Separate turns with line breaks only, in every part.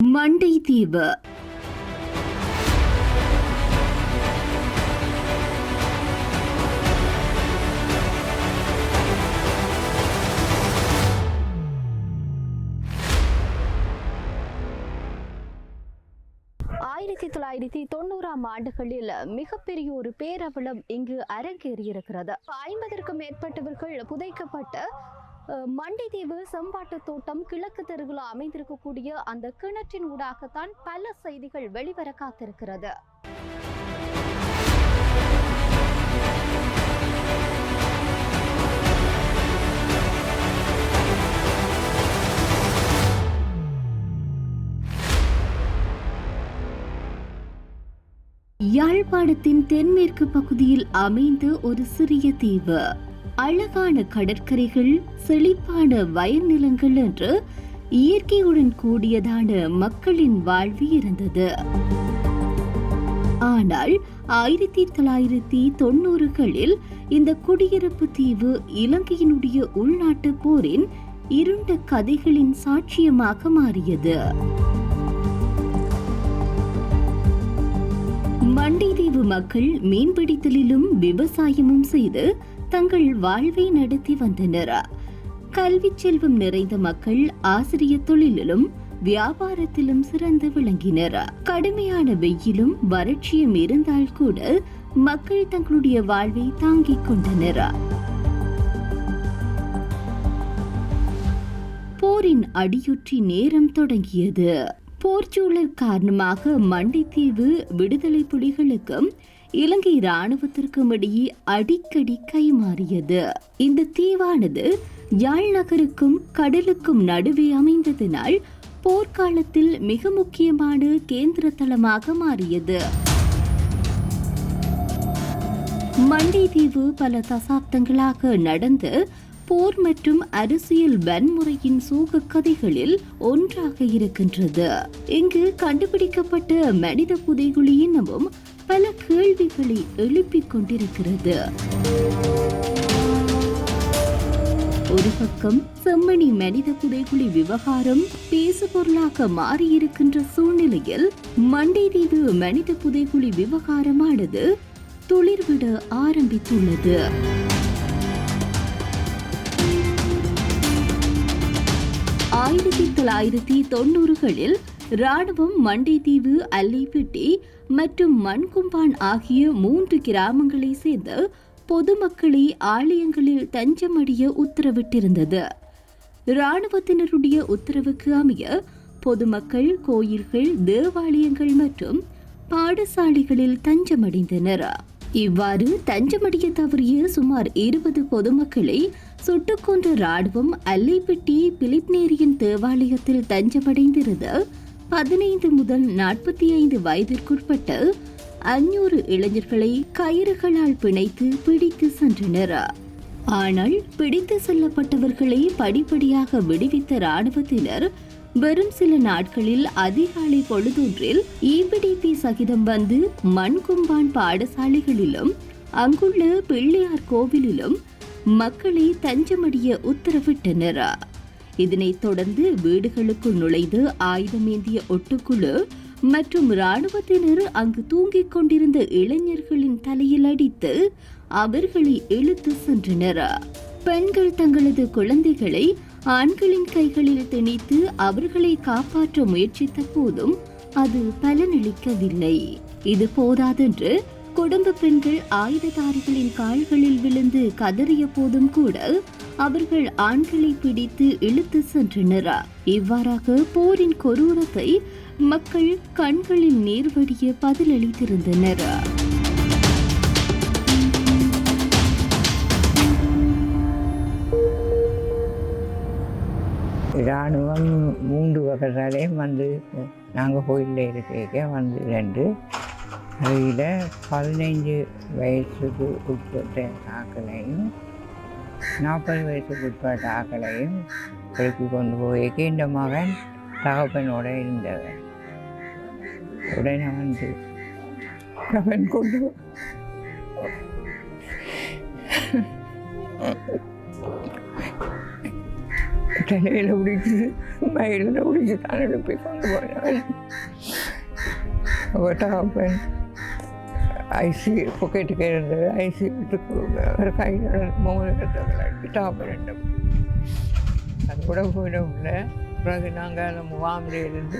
மண்டைதீவு ஆண்டுகளில் மிகப்பெரிய ஒரு பேரவலம் இங்கு அரங்கேறியிருக்கிறது. 50க்கும் மேற்பட்டவர்கள் புதைக்கப்பட்ட மண்டைதீவு செம்பாட்டு தோட்டம் கிழக்கு தெருவில் அமைந்திருக்கக்கூடிய அந்த கிணற்றின் ஊடாகத்தான் பல செய்திகள் வெளிவர காத்திருக்கிறது. யாழ்ப்பாணத்தின் தென்மேற்கு பகுதியில் அமைந்த ஒரு சிறிய தீவு. அழகான கடற்கரைகள், செழிப்பான வயல் நிலங்கள் என்று இயற்கையுடன் கூடியதான மக்களின் வாழ்வு இருந்தது. ஆனால் 1990களில் இந்த குடியிருப்பு தீவு இலங்கையினுடைய உள்நாட்டு போரின் இருண்ட கதைகளின் சாட்சியமாக மாறியது. மண்டைதீவு மக்கள் மீன்பிடித்தலிலும் விவசாயமும் செய்து தங்கள் வாழ்வை நடத்தி வந்தனர். கல்வி செல்வம் நிறைந்த மக்கள் ஆசிரியர் தொழிலிலும் வியாபாரத்திலும் சிறந்து விளங்கினர். கடுமையான வெயிலும் வறட்சியும் இருந்தால் கூட மக்கள் தங்களுடைய வாழ்வை தாங்கிக் கொண்டனர். போரின் அடியொற்றி நேரம் தொடங்கியது. போர்ச்சூழல் காரணமாக மண்டைதீவு விடுதலை புலிகளுக்கும் இலங்கை இராணுவத்திற்கும் இடையே அடிக்கடி கைமாறியது. இந்த தீவானது யாழ் நகருக்கும் கடலுக்கும் நடுவே அமைந்ததினால் போர்க்காலத்தில் மிக முக்கியமான கேந்திர தளமாக மாறியது. மண்டைதீவு பல தசாப்தங்களாக நடந்து போர் மற்றும் அரசியல் வன்முறையின் சோக கதைகளில் ஒன்றாக இருக்கின்றது. இங்கு கண்டுபிடிக்கப்பட்ட மனித புதைகுழி இன்னமும் பல கேள்விகளை எழுப்பிக் கொண்டிருக்கிறது. ஒரு பக்கம் செம்மணி மனித புதைகுழி விவகாரம் பேசுபொருளாக மாறியிருக்கின்ற சூழ்நிலையில் மண்டைதீவு மனித புதைகுழி விவகாரமானது துளிர்விட ஆரம்பித்துள்ளது. 1990களில் ராணுவம் மண்டைதீவு, அல்லைப்பிட்டி மற்றும் மண்கும்பான் ஆகிய 3 கிராமங்களை சேர்ந்த பொதுமக்களை ஆலயங்களில் தஞ்சமடைய உத்தரவிட்டிருந்தது. இராணுவத்தினருடைய உத்தரவுக்கு அமைய பொதுமக்கள் கோயில்கள், தேவாலயங்கள் மற்றும் பாடசாலைகளில் தஞ்சமடைந்தனர். இவ்வாறு தஞ்சமடைய தவறிய சுமார் 20 பொதுமக்களை சுட்டுக் கொன்ற ராணுவம் அல்லைப்பிட்டி பிலிப்னேரியன் தேவாலயத்தில் தஞ்சமடைந்திருந்த 15 முதல் 45 வயதிற்குட்பட்ட 500 இளைஞர்களை கயிறுகளால் பிணைத்து பிடித்து சென்றனர். ஆனால் பிடித்து செல்லப்பட்டவர்களை படிப்படியாக விடுவித்த ராணுவத்தினர் வெறும் சில நாட்களில் அதிகாலை பொழுதொன்றில் ஈபிடிபி சகிதம் வந்து மண்கும்பான் பாடசாலைகளிலும் அங்குள்ள பிள்ளையார் கோவிலிலும் மக்களை தஞ்சமடைய உத்தரவிட்டனர். இதனைத் தொடர்ந்து வீடுகளுக்குள் நுழைந்து ஆயுதமேந்திய ஒட்டுக்குழு மற்றும் இராணுவத்தினர் அங்கு தூங்கிக் கொண்டிருந்த இளைஞர்களின் தலையில் அடித்து அவர்களை இழுத்து சென்றனர். பெண்கள் தங்களது குழந்தைகளை ஆண்களின் கைகளில் திணித்து அவர்களை காப்பாற்ற முயற்சித்த போதும் அது பலனளிக்கவில்லை. இது போதாதென்று குடும்ப பெண்கள் ஆயுததாரிகளின் கால்களில் விழுந்து கதறிய போதும் கூட அவர்கள் ஆண்களை பிடித்து இழுத்து சென்றனர். இவ்வாறாக போரின் கொடூரத்தை மக்கள் கண்களில் நீர் வடிய பதிலளித்திருந்தனர்.
இராணுவம் 3 வகைகளையும் வந்து நாங்கள் கோயிலில் இருக்க வந்து 2 அதில் 15 வயசுக்கு உட்பட்ட ஆக்களையும் 40 வயசுக்கு உட்பட்ட ஆக்களையும் எழுப்பி கொண்டு போய்க்கு இந்த மகன் தகப்பனோட இருந்தவன். உடனே வந்து அவன் கொண்டு தலையில் பிடிச்சி மயிலில் பிடிச்சி தான் எழுப்பி கொண்டு போனவன். அவன் ஐசி பொக்கெட்டுக்கு இருந்தது. ஐசி ஒரு கையில் மூலத்தை டாப்பர் அது கூட போயிடவில்லை. பிறகு நாங்கள் அந்த முகாமில் இருந்து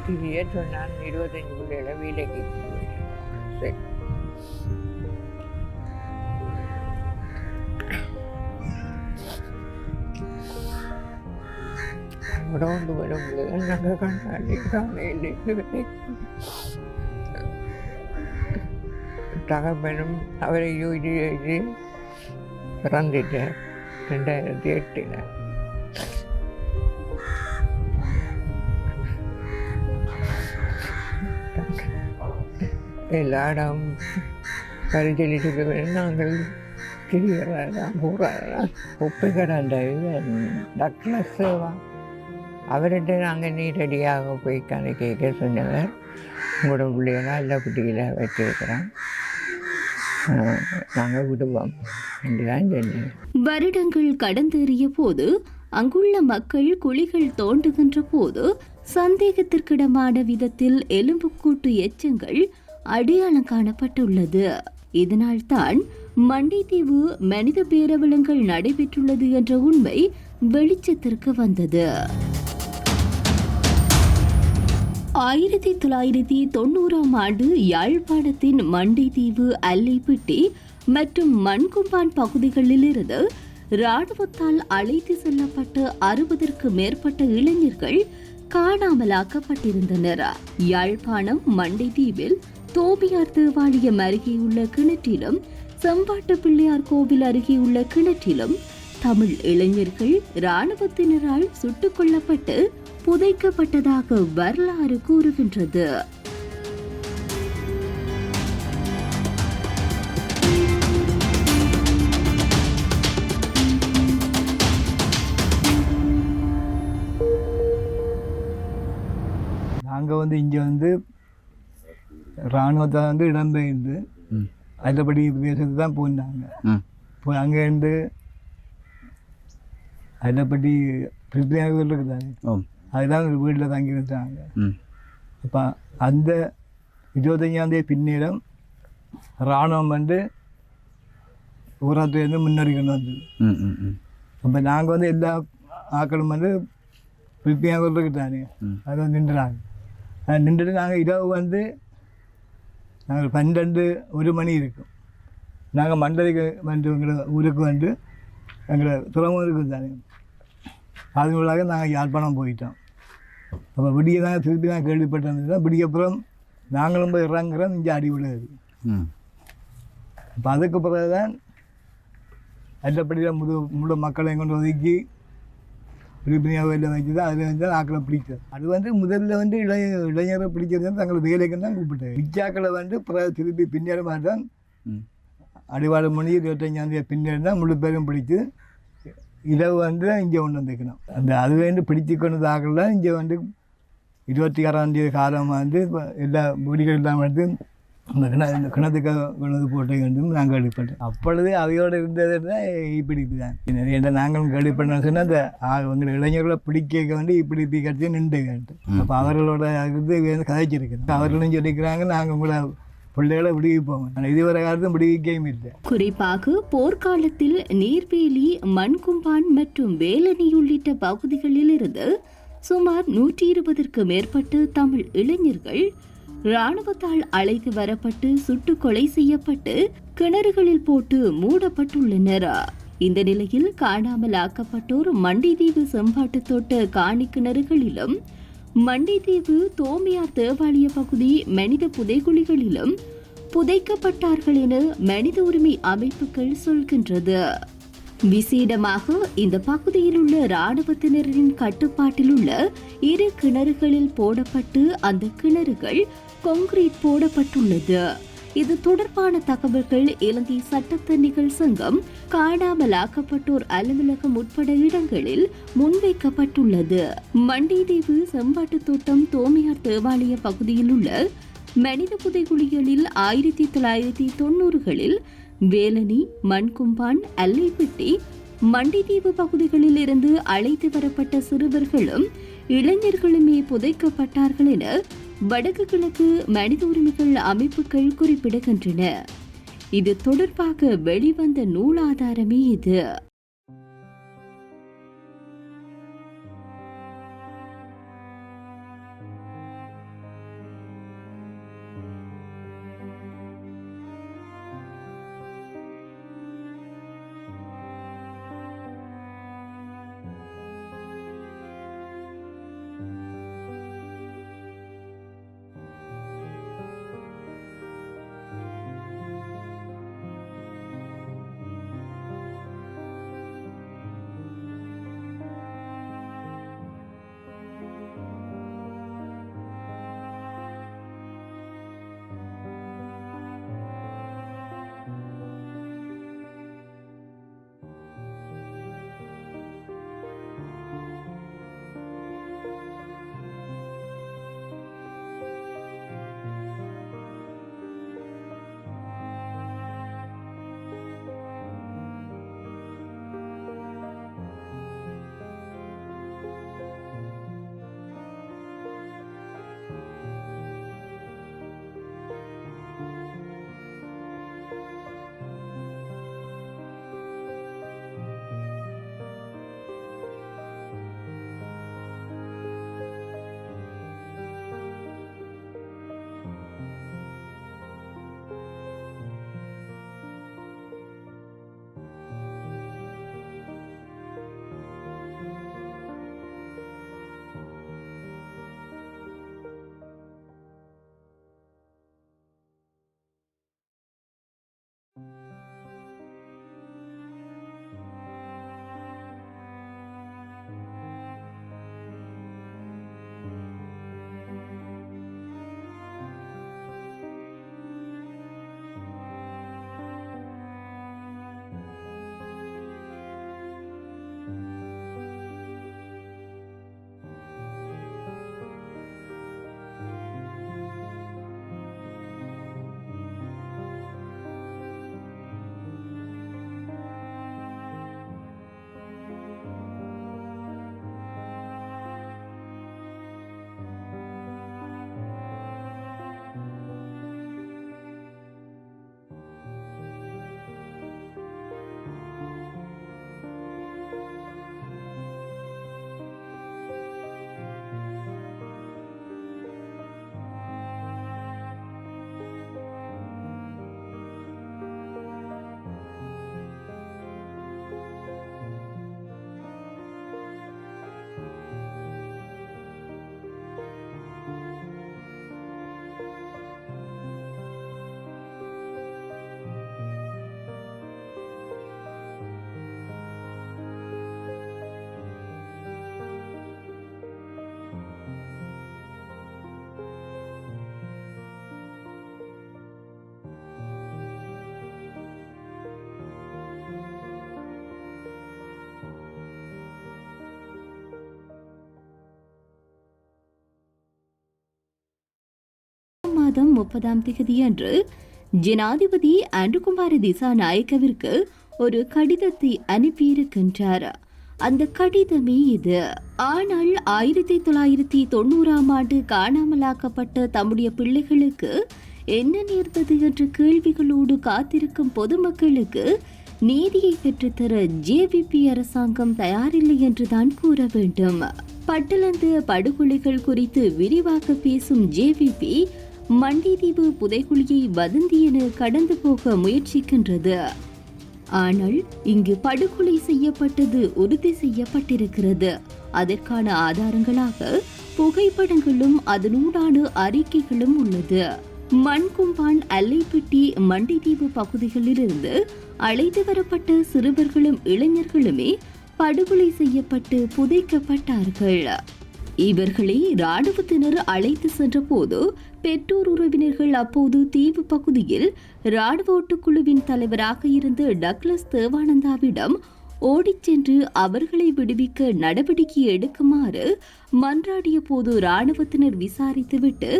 திரியே சொன்னான் 25 பிள்ளைகளை வீடைக்கு சரி. கொண்டு வரும்போது நாங்கள் கண்ணாடி காலையில் தகப்பனும் அவரை யூஜி எழுதி பிறந்துட்டார் 2008. எல்லா இடம் பரிசீலித்து நாங்கள் திரிகிறதான் போகிறாதான் உப்பு கடந்த டாக்டர் சேவா அவர்கிட்ட நாங்கள் நீரடியாக போய் கேட்க சொன்னவர், உங்களோட பிள்ளைகளாம் எல்லா குட்டிகளை வச்சிருக்கிறோம், நாங்கள் விடுவோம் என்றுதான் சொன்னேன்.
வருடங்கள் கடந்தேறிய போது அங்குள்ள மக்கள் குழிகள் தோண்டுகின்ற போது சந்தேகத்திற்கிடமான விதத்தில் எலும்புக்கூட்டு எச்சங்கள் அடையாளம் காணப்பட்டுள்ளது. இதனால்தான் மண்டைத்தீவு மனித பேரவலங்கள் நடைபெற்றுள்ளது என்ற உண்மை வெளிச்சத்திற்கு வந்தது. 1990ஆம் ஆண்டு யாழ்ப்பாணத்தின் மண்டைத்தீவு அல்லைப்பிட்டி மற்றும் மண்கும்பான் பகுதிகளிலிருந்து இராணுவத்தால் அழைத்து செல்லப்பட்ட 60ற்கு மேற்பட்ட இளைஞர்கள் காணாமலாக்கப்பட்டிருந்தனர். யாழ்ப்பாணம் மண்டைத்தீவில் தோபியார் தேவாலயம் அருகேயுள்ள கிணற்றிலும் செம்பாட்டு பிள்ளையார் கோவில் அருகேயுள்ள கிணற்றிலும் தமிழ் இளைஞர்கள் இராணுவத்தினரால் சுட்டுக் கொல்லப்பட்டு புதைக்கப்பட்டதாக வரலாறு கூறுகின்றது.
நாங்கள் இங்கே இராணுவத்தை இடம்பெயர்ந்து அதில்படி பிரதேசத்துக்கு தான் போயிருந்தாங்க. இப்போ அங்கேருந்து அதில்படி பிரித்தியாவில் இருக்குதாங்க, அதுதான் ஒரு வீட்டில் தங்கியிருந்தாங்க. அப்போ அந்த 25ஆம் தேதி பின்னேரம் இராணுவம் ஊராத்துலேருந்து முன்னறிக்கணும் வந்தது. அப்போ நாங்கள் எல்லா ஆக்களும் பிரித்தியாவில் இருக்குதானே, அது நின்றுறாங்க. நின்றுட்டு நாங்கள் இரவு நாங்கள் 12-1 மணி இருக்கும். நாங்கள் மண்டலைக்கு எங்களை ஊருக்கு எங்களை துறைமுகம் இருக்குது தானே, அதுக்குள்ளாக நாங்கள் யாழ்ப்பாணம் போயிட்டோம். அப்போ விடிய தான் திருப்பி தான் கேள்விப்பட்டது. விடியப்புறம் நாங்களும் போய் இறங்குறோம், இங்கே அடி விழுது. அப்போ அதுக்கு பிறகு தான் எல்லாப்படியில் முழு மக்களை கொண்டு ஒதுக்கி பிரிப்பினியாவில் வச்சு தான் அதில் ஆக்களை பிடிச்சது. அது முதல்ல இளைஞரை பிடிக்கிறது தங்களை வேலைக்கு தான் கூப்பிட்டேன். பிச்சாக்களை பிறகு திருப்பி பின்னேறமாக தான் அடிவாடு மணி 25ஆம் தேதி பின்னேறம் தான் முழு பேரும் பிடிச்சி இரவு இங்கே கொண்டு வந்துக்கணும். அது பிடிச்சி கொண்டு ஆக்கலாம். இங்கே 26ஆம் தேதி காலம் எல்லா வீடுகள் எல்லாம் அந்த கிணத்துக்கு கொண்டு போட்டு நாங்கள் கேள்விப்பட்டோம். அப்பொழுது அவையோடு இருந்தது தான் இப்படிப்பு தான். நிறைய நாங்களும் கேள்விப்பட்டோம் சொன்னால் அந்த இளைஞர்களை பிடிக்க இப்படி கட்சி நின்று கேட்டு அப்போ அவர்களோட இது கதைச்சிருக்கிறோம். அவர்களும் சொல்லிக்கிறாங்க, நாங்கள் உங்களை பிள்ளைகளை விடுவிப்போம். ஆனால் இதுவரை காலத்தும் விடுவிக்கவும் இல்லை.
குறிப்பாக போர்க்காலத்தில் நீர்வேலி, மண்கும்பான் மற்றும் வேலணி உள்ளிட்ட பகுதிகளில் இருந்து சுமார் 120ற்கு மேற்பட்ட தமிழ் இளைஞர்கள் இராணுவத்தால் அழைத்து வரப்பட்டு சுட்டு கொலை செய்யப்பட்டு கிணறுகளில் போட்டு மூடப்பட்டுள்ளனர். இந்த நிலையில் காணாமல் ஆக்கப்பட்டோர் மண்டைத்தீவு செம்பாட்டு தோட்ட காணி கிணறுகளிலும் மண்டைத்தீவு தோமியார் தேவாலய பகுதி மனித புதைகுழிகளிலும் புதைக்கப்பட்டார்கள் என மனித உரிமை அமைப்புகள் சொல்கின்றது. விசேடமாக இந்த பகுதியில் உள்ள இராணுவத்தினரின் கட்டுப்பாட்டில் உள்ள 2 கிணறுகளில் போடப்பட்டு அந்த கிணறுகள் கான்கிரீட் போடப்பட்டுள்ளது. இது தொடர்பான தகவல்கள் இலங்கை சட்டத்தரணிகள் சங்கம், காணாமலாக்கப்பட்டோர் அலுவலகம் உட்பட இடங்களில் முன்வைக்கப்பட்டுள்ளது. மண்டைத்தீவு செம்பாட்டு தோட்டம் தோமியார் தேவாலய பகுதியில் உள்ள மனித புதைகுழிகளில் 1990களில் வேலணி, மண்கும்பான், அல்லைப்பிட்டி, மண்டிதீவு பகுதிகளில் இருந்து அழைத்து வரப்பட்ட சிறுவர்களும் இளைஞர்களுமே புதைக்கப்பட்டார்கள் என வடக்கு கிழக்கு மனித உரிமைகள் அமைப்புகள் குறிப்பிடுகின்றன. இது தொடர்பாக வெளிவந்த நூலாதாரமே இது. மாதம் 30 அன்று ஜனாதிபதி அன்ருகுமார திசாநாயக்கவிற்கு ஒரு கடிதத்தை அனுப்பியிருக்கின்றார். அந்த கடிதமே இது. ஆனால் 1990ஆம் ஆண்டு காணாமலாக்கப்பட்ட தம்முடைய பிள்ளைகளுக்கு என்ன நேர்ந்தது என்ற கேள்விகளோடு காத்திருக்கும் பொதுமக்களுக்கு நீதியை பெற்றுத்தர ஜேவிபி அரசாங்கம் தயாரில்லை என்றுதான் கூற வேண்டும். பட்டளந்து படுகொலைகள் குறித்து விரிவாக பேசும் ஜேவிபி மண்டிதீவு புதைகுழியை வதந்தி என கடந்து போக முயற்சிக்கின்றது. ஆனால் இங்கு படுகொலை செய்யப்பட்டது உறுதி செய்யப்பட்டிருக்கிறது. அதற்கான ஆதாரங்களாக புகைப்படங்களும் அதனூடான அறிக்கைகளும் உள்ளது. மண்கும்பான் அல்லைப்பட்டி மண்டிதீவு பகுதிகளிலிருந்து அழைத்து வரப்பட்ட சிறுவர்களும் இளைஞர்களுமே படுகொலை செய்யப்பட்டு புதைக்கப்பட்டார்கள். இவர்களை இராணுவத்தினர் அழைத்து சென்ற போது பெற்றோர் உறவினர்கள் அப்போது தீவு பகுதியில் இராணுவ ஓட்டுக்குழுவின் தலைவராக இருந்த டக்ளஸ் தேவானந்தாவிடம் ஓடிச் சென்று அவர்களை விடுவிக்க நடவடிக்கை எடுக்குமாறு மன்றாடிய போது இராணுவத்தினர் விசாரித்துவிட்டு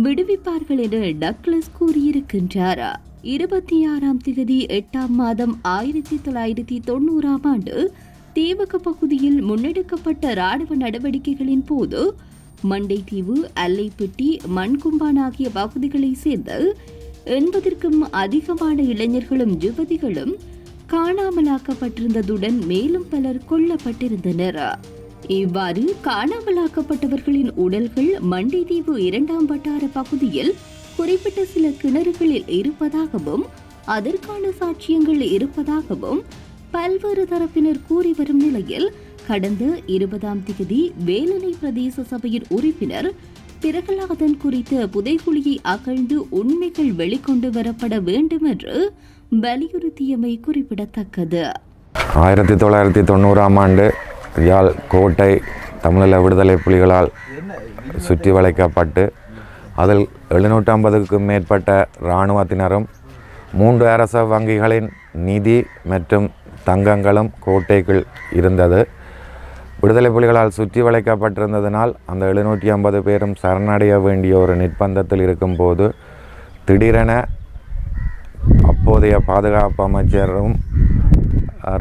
விடுவிப்பார்கள் என டக்ளஸ் கூறியிருக்கின்றார். 26 திகதி 8ஆம் மாதம் 1990ஆம் ஆண்டு தீவக பகுதியில் முன்னெடுக்கப்பட்ட ராணுவ நடவடிக்கைகளின் போது மண்டைதீவு, அல்லைப்பட்டி, மண்கும்பான் ஆகிய பகுதிகளைச் சேர்ந்த 80க்கும் அதிகமான இளைஞர்களும் யுவதிகளும் காணாமலாக்கப்பட்டிருந்ததுடன் மேலும் பலர் கொல்லப்பட்டிருந்தனர். இவ்வாறு காணாமலாக்கப்பட்டவர்களின் உடல்கள் மண்டைதீவு 2ஆம் வட்டார பகுதியில் குறிப்பிட்ட சில கிணறுகளில் இருப்பதாகவும் அதற்கான சாட்சியங்கள் இருப்பதாகவும் பல்வேறு தரப்பினர் கூறி வரும் நிலையில் கடந்த 20ஆம் திகதி வேலனை பிரதேச சபையின் உறுப்பினர் பிரகலாதன் குறித்த புதைகுழியை அகழ்ந்து உண்மைகள் வெளிக்கொண்டு வரப்பட வேண்டும் என்று வலியுறுத்தியமை குறிப்பிடத்தக்கது.
1990ஆம் ஆண்டு யாழ் கோட்டை தமிழீழ விடுதலை புலிகளால் சுற்றி வளைக்கப்பட்டு அதில் 750க்கும் மேற்பட்ட இராணுவத்தினரும் 3 அரச வங்கிகளின் நிதி மற்றும் தங்கங்களும் கோட்டைக்குள் இருந்தது. விடுதலை புலிகளால் சுற்றி வளைக்கப்பட்டிருந்ததனால் அந்த 750 பேரும் சரணடைய வேண்டிய ஒரு நிர்பந்தத்தில் இருக்கும்போது திடீரென அப்போதைய பாதுகாப்பு அமைச்சரும்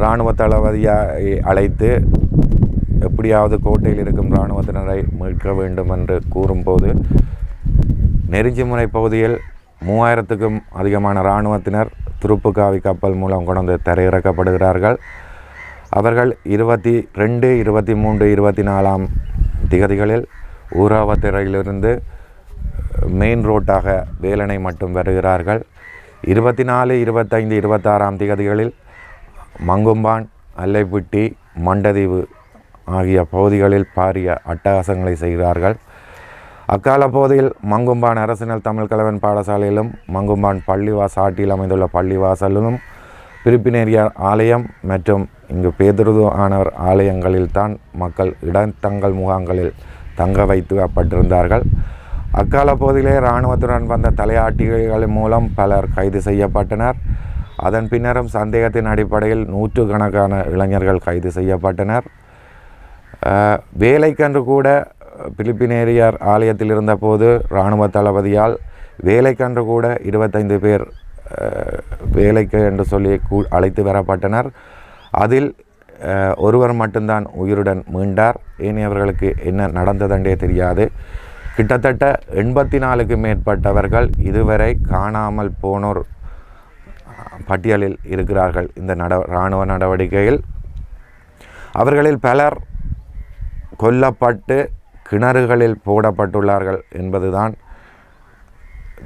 இராணுவ தளபதியை அழைத்து எப்படியாவது கோட்டையில் இருக்கும் இராணுவத்தினரை மீட்க வேண்டும் என்று கூறும்போது நெருஞ்சிமுனை பகுதியில் 3000க்கும் அதிகமான இராணுவத்தினர் துருப்புக்காவி கப்பல் மூலம் கொண்டு தரையிறக்கப்படுகிறார்கள். அவர்கள் 22, 23, 24ஆம் திகதிகளில் ஊராவத்திரையிலிருந்து மெயின் ரோட்டாக வேலனை மட்டும் வருகிறார்கள். 24, 25, 26ஆம் திகதிகளில் மங்கும்பான், அல்லைப்பட்டி, மண்டதீவு ஆகிய பகுதிகளில் பாரிய அட்டகாசங்களை செய்கிறார்கள். அக்கால பகுதியில் மங்கும்பான் அரசினல் தமிழ் கலவன் பாடசாலையிலும் மங்கும்பான் பள்ளிவாசாட்டில் அமைந்துள்ள பள்ளிவாசலிலும் பிரிப்பினேரியார் ஆலயம் மற்றும் இங்கு பேதுருது ஆனவர் ஆலயங்களில்தான் மக்கள் இடத்தங்கள் முகாம்களில் தங்க வைக்கப்பட்டிருந்தார்கள். அக்கால பகுதியிலே இராணுவத்துடன் வந்த தலையாட்டிகள் மூலம் பலர் கைது செய்யப்பட்டனர். அதன் பின்னரும் சந்தேகத்தின் அடிப்படையில் 100கணக்கான இளைஞர்கள் கைது செய்யப்பட்டனர். வேலைக்கன்று கூட பிலிப்பினேரியார் ஆலயத்தில் இருந்தபோது இராணுவ தளபதியால் வேலைக்கன்று கூட 25 பேர் வேலைக்கு என்று சொல்லி அழைத்து வரப்பட்டனர். அதில் ஒருவர் மட்டும்தான் உயிருடன் மீண்டார். ஏனையவர்களுக்கு என்ன நடந்ததென்றே தெரியாது. கிட்டத்தட்ட 84க்கும் மேற்பட்டவர்கள் இதுவரை காணாமல் போனோர் பட்டியலில் இருக்கிறார்கள். இந்த இராணுவ நடவடிக்கையில் அவர்களில் பலர் கொல்லப்பட்டு கிணறுகளில் போடப்பட்டுள்ளார்கள் என்பதுதான்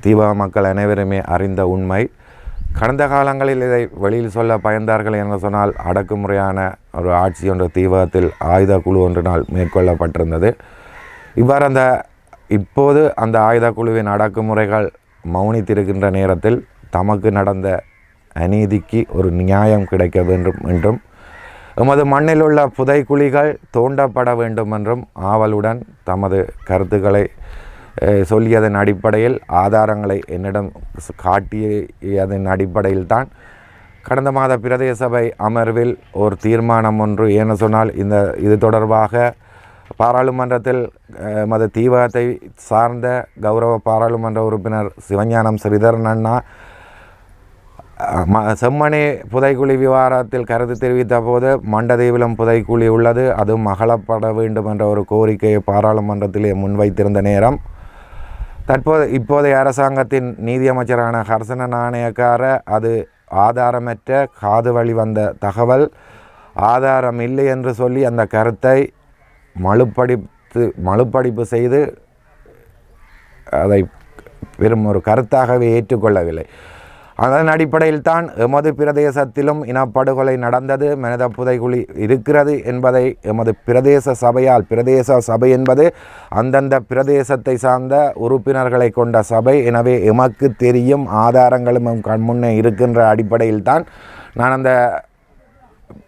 தீவக மக்கள் அனைவருமே அறிந்த உண்மை. கடந்த காலங்களில் இதை வெளியில் சொல்ல பயந்தார்கள் என்று சொன்னால் அடக்குமுறையான ஒரு ஆட்சி ஒன்று தீவகத்தில் ஆயுத குழு ஒன்றினால் மேற்கொள்ளப்பட்டிருந்தது. இவ்வாறு இப்போது அந்த ஆயுத குழுவின் அடக்குமுறைகள் மௌனித்திருக்கின்ற நேரத்தில் தமக்கு நடந்த அநீதிக்கு ஒரு நியாயம் கிடைக்க வேண்டும் என்றும் எமது மண்ணில் உள்ள புதைக்குழிகள் தோண்டப்பட வேண்டும் என்றும் ஆவலுடன் தமது கருத்துக்களை சொல்லியதன் அடிப்படையில் ஆதாரங்களை என்னிடம் காட்டியதன் அடிப்படையில் தான் கடந்த மாத பிரதேச சபை அமர்வில் ஒரு தீர்மானம் ஒன்று ஏன்னு சொன்னால் இது தொடர்பாக பாராளுமன்றத்தில் எமது தீவகத்தை சார்ந்த கௌரவ பாராளுமன்ற உறுப்பினர் சிவஞானம் ஸ்ரீதரன் அண்ணா செம்மணி புதைக்குழி விவகாரத்தில் கருத்து தெரிவித்த போது மண்டதீவிலும் புதைக்குழி உள்ளது, அதுவும் அகலப்பட வேண்டும் என்ற ஒரு கோரிக்கையை பாராளுமன்றத்திலே முன்வைத்திருந்த நேரம் இப்போதைய அரசாங்கத்தின் நீதியமைச்சரான ஹர்சன நாணயக்கார அது ஆதாரமற்ற காது வழி வந்த தகவல் ஆதாரம் இல்லை என்று சொல்லி அந்த கருத்தை மழுப்படிப்பு செய்து அதை பெரும் ஒரு கருத்தாகவே ஏற்றுக்கொள்ளவில்லை. அதன் அடிப்படையில் தான் எமது பிரதேசத்திலும் இனப்படுகொலை நடந்தது, மனித புதைகுழி இருக்கிறது என்பதை எமது பிரதேச சபை என்பது அந்தந்த பிரதேசத்தை சார்ந்த உறுப்பினர்களை கொண்ட சபை. எனவே எமக்கு தெரியும் ஆதாரங்களும் முன்னே இருக்கின்ற அடிப்படையில் தான் நான் அந்த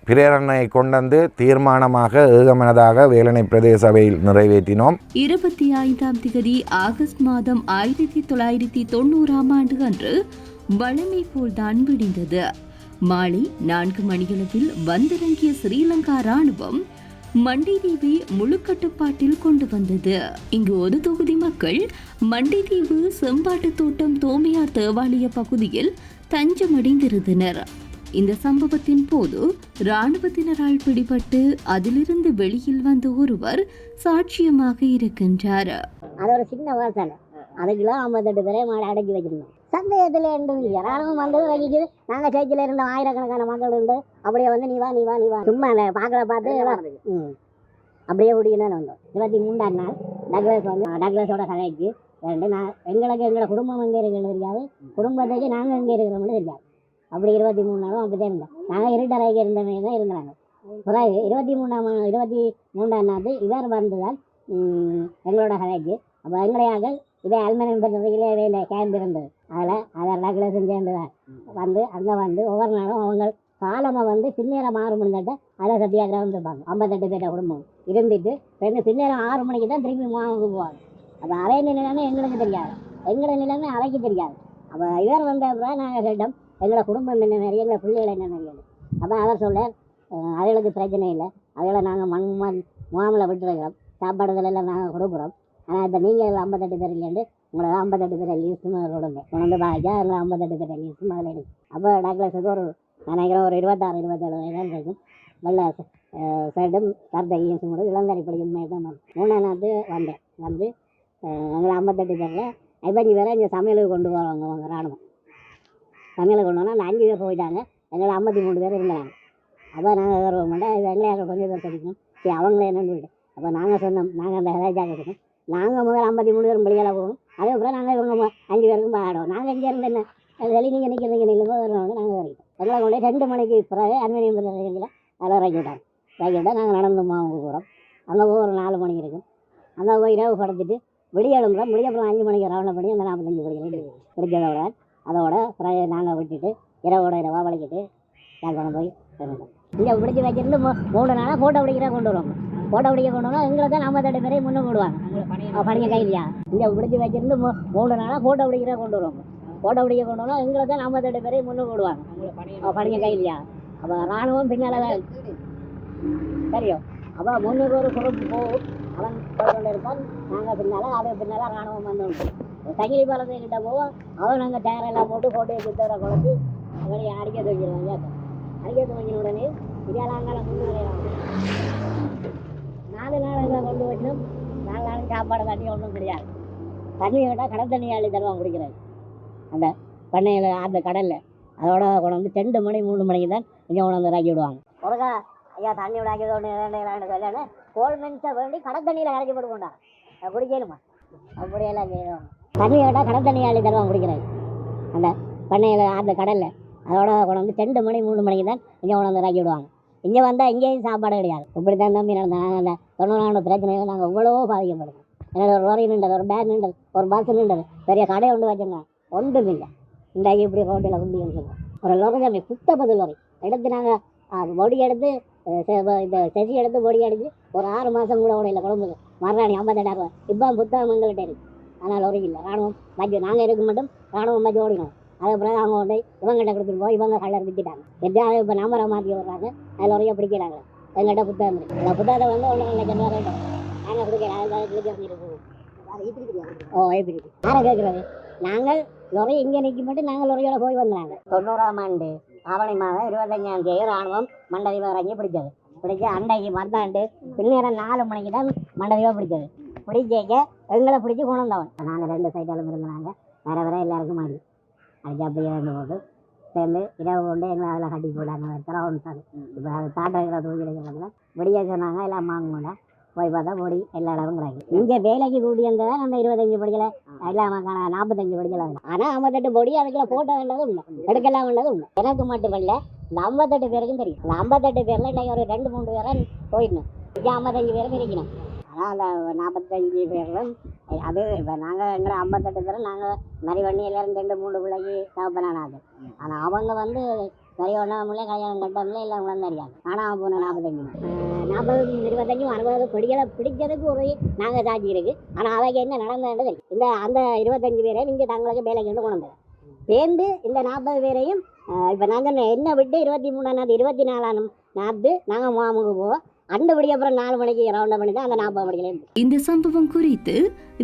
பிரேரணையை கொண்டு தீர்மானமாக ஏகமனதாக வேலனை பிரதேச சபையில் நிறைவேற்றினோம்.
25ஆம் திகதி ஆகஸ்ட் மாதம் 1990ஆம் ஆண்டு அன்று வழமை போல்தான் விடிந்தது. மாலை 4 மணியளவில் வந்திறங்கிய ஸ்ரீலங்கா ராணுவம் மண்டைதீவை முழு கட்டுப்பாட்டில் கொண்டு வந்தது. இங்கு ஒரு தொகுதி மக்கள் மண்டைதீவு செம்பாட்டு தோட்டம் தோமையார் தேவாலய பகுதியில் தஞ்சமடைந்திருந்தனர். இந்த சம்பவத்தின் போது இராணுவத்தினரால் பிடிபட்டு அதிலிருந்து வெளியில் வந்த ஒருவர் சாட்சியமாக இருக்கின்றார்.
அது ஒரு சின்ன வாசல், அதுக்கெல்லாம் 58 பேரை மாடி அடக்கி வச்சிருந்தோம். சந்தேகத்தில் இராணுவம் வந்தது வகிக்குது. நாங்கள் சேர்ச்சியில் இருந்த ஆயிரக்கணக்கான மக்கள் இருந்து அப்படியே வந்து நீ வா நீ வா நீ வா சும்மா அந்த பார்க்கல பார்த்து அப்படியே ஓடிக்கிட்டு வந்தோம். 23ஆம் நாள் டக்ளஸ் வந்து டக்ளஸோட கதைக்கு நான் எங்களோட குடும்பம் எங்கே இருக்குன்னு தெரியாது, குடும்பத்துக்கு நாங்கள் எங்கே இருக்கிறோம்னு தெரியாது. அப்படி 23 நாளும் அப்படி தான் இருந்தோம். நாங்கள் இருட்டறைக்கு இருந்தவங்க தான் இருந்தாங்க. பிறகு 23ஆம் நாள் இவர் வந்ததால் எங்களோட கதைக்கு அப்போ எங்களையாக இதே அல்மனியம் பெற்றதுகளே வேலை கேம்ப் இருந்தது. அதை டக்ளஸ் சேர்ந்துதான் வந்து அங்கே வந்து ஒவ்வொரு நாளும் அவங்க காலமாக வந்து பின்னேரம் 6 மணி தட்ட அதை சத்தியாகிரகம் இருப்பாங்க. 58 பேர்ட்ட குடும்பம் இருந்துட்டு பின்னேரம் 6 மணிக்கு தான் திரும்பி மாவுக்கு போவாங்க. அப்போ அரை நிலைமை எங்களுக்கு தெரியாது, எங்களோட நிலைமை அரைக்கு தெரியாது. அப்போ இவர் வந்த அப்புறம் நாங்கள் கேட்டோம் எங்களோட குடும்பம் என்ன நிறைய எங்களை பிள்ளைகளை என்ன நிறைய. அப்போ அவர் சொல்ல அதுகளுக்கு பிரச்சனை இல்லை, அதுகளை நாங்கள் முகாமில் விட்டுருக்கிறோம், சாப்பாடுகளெல்லாம் நாங்கள் கொடுக்குறோம். ஆனால் இப்போ நீங்கள் 58 பேர் இல்லைன்னு உங்களோட 58 பேர் லீஸ்ட் உடம்பு கொண்டு பாய்ச்சா எங்களை 58 பேர் லீஸ்ட் முதல்ல எடுக்கும். அப்போ டாக்டர்ஸுக்கு ஒரு நினைக்கிறேன் ஒரு 26-27 வயதான் இருக்கும். வெள்ளை சைடும் கருத்தையும் சும்மா இளந்தறி படிக்கும் மாதிரி தான் வந்தேன். 3ஆம் நாள் வந்து எங்களை 58 பேரில் 5 பேரை இங்கே சமையலுக்கு கொண்டு போவாங்க. அவங்க இராணுவம் சமையலுக்கு கொண்டு போனால் அந்த 5 பேர் போயிட்டாங்க, எங்களை 53 பேர் இருந்தாங்க. அப்போ நாங்கள் வருவோம் மாட்டோம், இது எங்களையாக கொஞ்சம் பேர் படிக்கணும். சரி அவங்களே என்னன்னு சொல்லிட்டு அப்போ நாங்கள் சொன்னோம், நாங்கள் அந்த ஹேஜாக இருக்கணும், நாங்கள் முதல் 53 பேரும் படிக்கலாம் போகணும். அதுக்கப்புறம் நாங்கள் இவங்க 5 பேருக்கும் ஆடுவோம். நாங்கள் இங்கே இருந்து என்ன வெளி நீங்கள் நிற்கிறீங்க நில்லுங்க வரணும். நாங்கள் வரைக்கும் எங்களை கொண்டு 2 மணிக்கு பிறகு அன்மனியம் பெரிய அதில் இறக்கி விட்டாங்க. இறக்கி விட்டால் நாங்கள் நடந்து அவங்க போகிறோம். அங்கே போய் ஒரு 4 மணிக்கு இருக்கும். அங்கே போய் இரவு படுத்துட்டு விடியெழும்புறோம். அப்புறம் 5 மணிக்கு ரவுண்டில் பண்ணி அந்த 45 படிக்கிறோம் பிடிச்சதோட அதோட பிறகு நாங்கள் விட்டுட்டு இரவோட இரவாக வலிக்கிட்டு யாழ்ப்பாணம் போய் இருந்தோம். இங்கே பிடிச்சி வச்சிருந்து 3 நாளாக ஃபோட்டோ பிடிக்கிறா கொண்டு வருவாங்க. ஃபோட்டோ பிடிக்க கொண்டு வந்தால் எங்களை தான் 58 பேரை முன்னுக்கு விடுவாங்க. பணியை கையிலையா இங்கே பிடிச்சி வச்சிருந்து 3 நாளாக ஃபோட்டோ பிடிக்கிறா கொண்டு வருவாங்க. ஃபோட்டோ பிடிக்க கொண்டு வந்தால் எங்களை தான் 58 பேரை முன்னுக்கு விடுவாங்க. பணியை கையிலையா அப்போ இராணுவம் பின்னால் தான் தெரியும். அப்போ முன்னுக்கு ஒரு குரூப் போகும், அவன் கொண்டு இருப்பான், நாங்கள் பின்னால் அதுக்கு பின்னால் இராணுவம் வந்து தகிலி பாலத்துக்கிட்ட போவோம். அவன் நாங்கள் டயரெல்லாம் போட்டு ஃபோட்டோ சுத்தரை குழப்பி வெளியே அடிக்க துவங்கிடுவாங்க. அடிக்க துவங்கின உடனே இதெல்லாம் முன்னுரையாங்க. 4 நாள் அங்கே கொண்டு வச்சோம். 4 நாளும் சாப்பாடு தண்ணி ஒன்றும் கிடையாது. தண்ணி கேட்டால் கடல் தண்ணி அள்ளி தருவாங்க குடிக்கிறது. அந்த பண்ணையில் அந்த கடலில் அதோட கொண்டு வந்து 2 மணி 3 மணிக்கு தான் இங்கே கொண்டு வந்து இறக்கி விடுவாங்க. ஒருக்கா ஐயா தண்ணி விடாக்கி ஒன்று 2 சொல்லலை கோல்மெண்ட்ஸை வேண்டி கடல் தண்ணியில் இறக்கி போட்டு கொண்டாங்க குடிக்கலுமா. அப்படியெல்லாம் செய்வாங்க. தண்ணி கேட்டால் கடல் தண்ணி அள்ளி தருவாங்க குடிக்கிறது. அந்த பண்ணையில் அந்த கடலில் அதோட கொண்டு வந்து 2 மணி 3 மணிக்கு தான் இங்கே கொண்டு வந்து இறக்கி விடுவாங்க. இங்கே வந்தால் இங்கேயும் சாப்பாடு கிடையாது. இப்படி தான் தம்பி நடந்தாங்க. அந்த 90 பிரச்சனைகள் நாங்கள் இவ்வளோ பாதிக்கப்படுது. என்னோட ஒரு லோரி நின்றது, ஒரு பேக் நின்றது, ஒரு பஸ் நின்றது, பெரிய கடை ஒன்று வச்சுருந்தாங்க, ஒன்றும் இல்லை. இன்றைக்கு இப்படி ரோட்டில் குண்டின்னு சொல்லுவோம். ஒரு லோரி தம்பி குத்தப்பது லோரி எடுத்து நாங்கள் பொடி எடுத்து இந்த செசி எடுத்து பொடி அடித்து ஒரு 6 மாதம் கூட இல்லை குழம்புக்கு மறுநாள் 58,000 ரூபா. இப்போ புத்தகம் எங்கள்கிட்ட இருக்குது, ஆனால் லோரி இல்லை. இராணுவம் மஜ்ஜு நாங்கள் இருக்க மட்டும் இராணுவம் மஜ்ஜு ஓடிக்கணும். அதுக்கப்புறம் அவங்க கொண்டு இவங்ககிட்ட கொடுத்துட்டு போய் இவங்க கலர் விற்றுட்டாங்க. எப்படியாவது இப்போ நம்பரை மாற்றி விடுறாங்க, அதில் லோரியை பிடிக்கிறாங்க. எங்கள்கிட்ட புத்தகம் இருக்குது. அந்த புத்தகத்தை வந்து 1 லட்சம் ரூபா ரேட்டும் நாங்கள் கொடுக்கலாம். அதுக்காக கிளிக்க போவோம். யாரை கேட்குறது? நாங்கள் லொரி இங்கே நிற்க மட்டும் நாங்கள் லொரியோட போய் வந்தாங்க. 90ஆம் ஆண்டு ஆவணி மாதம் 25ஆம் தேதி இராணுவம் மண்டதீபம் இறங்கி பிடிச்சது. பிடிச்சி அன்றைக்கு மறுநாண்டு பின்னேரம் 4 மணிக்கு தான் மண்டதீபம் பிடிச்சது. பிடிக்க எங்களை பிடிச்சி கொண்டு வந்தவன். நாங்கள் 2 சைட்டாலும் இருந்தாங்க. வேறு எல்லாருக்கும் மாறி அடிச்சு அப்படியே 2 போட்டு சேர்ந்து இரவு கொண்டு எங்களை அதில் கட்டி போட்டாங்க. திறவுட்டாங்க. இப்போ அதை தாட்டை இருக்கிற தூக்கிடுங்கிறதுல வெடிய சொன்னாங்க. எல்லாம் வாங்க போய் பார்த்தா பொடி எல்லா இடமும் கிடைக்கும். இங்கே வேலைக்கு கூடி இருந்ததான் அந்த 25 படிக்கலை, எல்லாம் 45 படிக்கலாம். ஆனால் 58 பொடி அதுக்குள்ள போட்டோ வேண்டது உண்டு, எடுக்கலாம் வேண்டது உண்டு. எனக்கு மட்டும் இல்லை, இந்த 58 பேருக்கும் தெரியும். இந்த 58 பேரில் இன்றைக்கி ஒரு 2-3 பேரை போயிடணும். இங்கே 55 பேரும் இருக்கணும். ஆனால் அந்த 45 பேரும் அது இப்போ நாங்கள் எங்களை 58 பேரும் நாங்கள் மாதிரி வண்டி எல்லாரும் 2-3 பிள்ளைக்கு தகப்பனானாது. ஆனால் அவங்க வந்து நிறைய ஒன்றாமலே கல்யாணம் கட்டமில்லை, இல்லை உணர்ந்தறியாங்க. ஆனால் போன 45 25 60 படிகளை பிடிக்கிறதுக்கு ஒரு நாங்கள் சாட்சி இருக்குது. ஆனால் அவைக்கு என்ன நடந்தது இந்த அந்த 25 பேரை நீங்கள் தங்களுக்கு வேலைக்கு கொண்டு வந்தது சேர்ந்து இந்த 40 பேரையும் இப்போ நாங்கள் என்ன விட்டு 23ஆம் நாள் 24ஆம் நாள் நாங்கள் முகாமுக்கு போவோம். அந்தபடி அப்புறம் 4 மணிக்கு ரவுண்டை பண்ணி தான் அந்த 40 படிகளே.
இந்த சம்பவம் குறித்து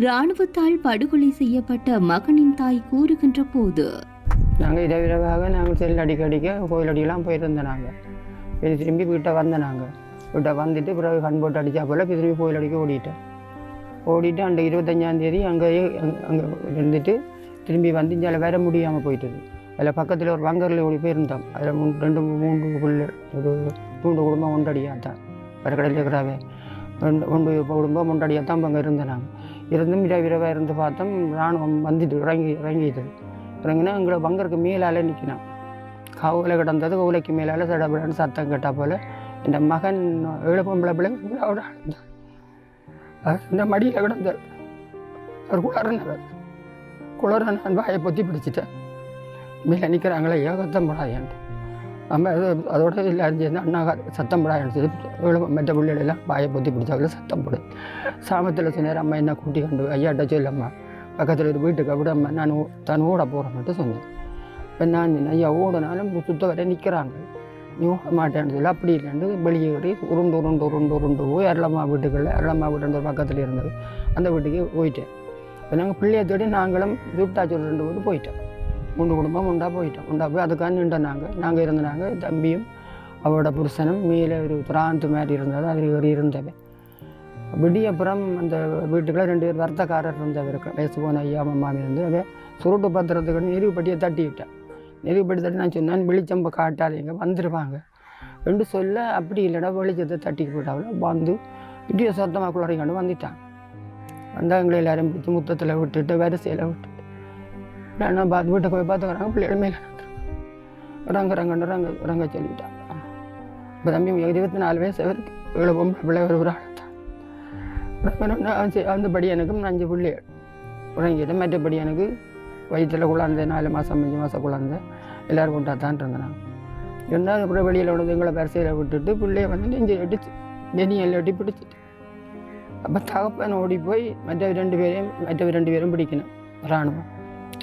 இராணுவத்தால் படுகொலை செய்யப்பட்ட மகனின் தாய் கூறுகின்ற போது,
நாங்கள் இரவிரவாக நாங்கள் செல் அடிக்க கோயில் அடிக்கெல்லாம் போயிருந்தோம். நாங்கள் திரும்பி வீட்டை வந்தோம். வீட்டை வந்துட்டு பிறகு கண் போட்டு அடித்தா போல் திரும்பி கோயில் அடிக்க ஓடிட்டு அந்த 25ஆம் தேதி அங்கே இருந்துட்டு திரும்பி வந்து இங்கே வர முடியாமல் போயிட்டது. அதில் பக்கத்தில் ஒரு வங்கரில் ஓடி போயிருந்தோம். அதில் 2-3 பிள்ளை ஒரு 3 குடும்பம் ஒன்றடியாகத்தான் வேறு கடையில் இருக்கிறாவே 1 குடும்பம் ஒன்றடியாகத்தான் அங்கே இருந்தோம். இருந்தும் இரவாக இருந்து பார்த்தோம். இராணுவம் வந்துட்டு இறங்கிது. இறங்கினா எங்களை வங்கருக்கு மேலால் நிற்கினான். கவுலை கிடந்தது. கவுலைக்கு மேலால் சடப்படான்னு சத்தம் கேட்டால் போல் இந்த மகன் 7 பொம்பளை பிள்ளை இந்த மடியில் கிடந்தார். அவர் குளர நான் வாயை பொத்தி பிடிச்சிட்டேன். மேலே நிற்கிறாங்களே சத்தம் படாதேன்ட்டு. நம்ம அதோட எல்லாரும் சேர்ந்து அண்ணா சத்தம் படாதுன்னு சொல்லி மற்ற பிள்ளைகளெல்லாம் வாயை பொத்தி பிடிச்சாங்களே சத்தம் போடு. சாமத்தில் சொன்னார், அம்மா என்ன கூட்டி கண்டு ஐயாட்ட சொல்லம்மா பக்கத்தில் ஒரு வீட்டுக்கு விடம்மா தான் ஓட போகிறேன்ட்டு சொன்னேன். இப்போ நான் ஐயா ஓடினாலும் சுத்த வரை நிற்கிறாங்க, நீ ஓட மாட்டேன்னு சொல்லி அப்படி இல்லைன்னு வெளியே உருண்டு போய் அருளம்மா வீட்டுக்குள்ள அருளம்மா வீட்டு ஒரு பக்கத்தில் இருந்தது அந்த வீட்டுக்கு போயிட்டேன். இப்போ நாங்கள் பிள்ளையை தேடி நாங்களும் சுட்டாச்சூர் 2 வீடு போயிட்டோம். 3 குடும்பம் உண்டா போய் அதுக்காக நின்றோம். நாங்கள் இருந்தனாங்க. தம்பியும் அவரோட புருஷனும் மேலே ஒரு திராந்து மாதிரி இருந்தது. அவர் இருந்தவன் விடியப்புறம் அந்த வீட்டுக்குள்ள 2 பேர் வர்த்தக்காரர் இருந்தவருக்கு வயசு போன ஐயா மாமி இருந்து அவன் சுருட்டு பத்திரத்துக்கு நெருவுப்பட்டியை தட்டி விட்டேன். நெருவுப்பட்டி தட்டி நான் சொன்னேன், வெளிச்சம்ப காட்டாதீங்க வந்துடுவாங்க ரெண்டு சொல்ல. அப்படி இல்லைன்னா வெளிச்சத்தை தட்டிக்கு போயிட்டாவில் வந்து விடிய சத்தமாக குளறிக்காண்டு வந்துட்டான். வந்தால் எங்களை எல்லாரையும் பிடிச்சி முத்தத்தில் விட்டுட்டு வரிசையில் விட்டுட்டு நான் பார்த்து வீட்டை போய் பார்த்துக்கிறாங்க. பிள்ளைகள் மேலே ரங்க சொல்லிட்டாங்க. இப்போ தம்பி 24 வயசு அவருக்கு 7 பொம்பளை பிள்ளை ஒரு ஆள் அந்தபடி எனக்கு 5 பிள்ளைகள் உறங்கிட்டு மற்றபடி எனக்கு வயிற்றில் குழந்தை 4 மாதம் 5 மாதம் குழந்தை எல்லோரும் கொண்டாத்தான் இருந்தேன். இருந்தால் அப்புறம் வெளியில் உள்ளது எங்களை வரிசையில் விட்டுட்டு பிள்ளைய வந்து நெஞ்சு அடிச்சு நெனியல் அடி பிடிச்சிட்டு அப்போ தகப்பன் ஓடி போய் மற்ற 2 பேரும் பிடிக்கணும் இராணுவம்.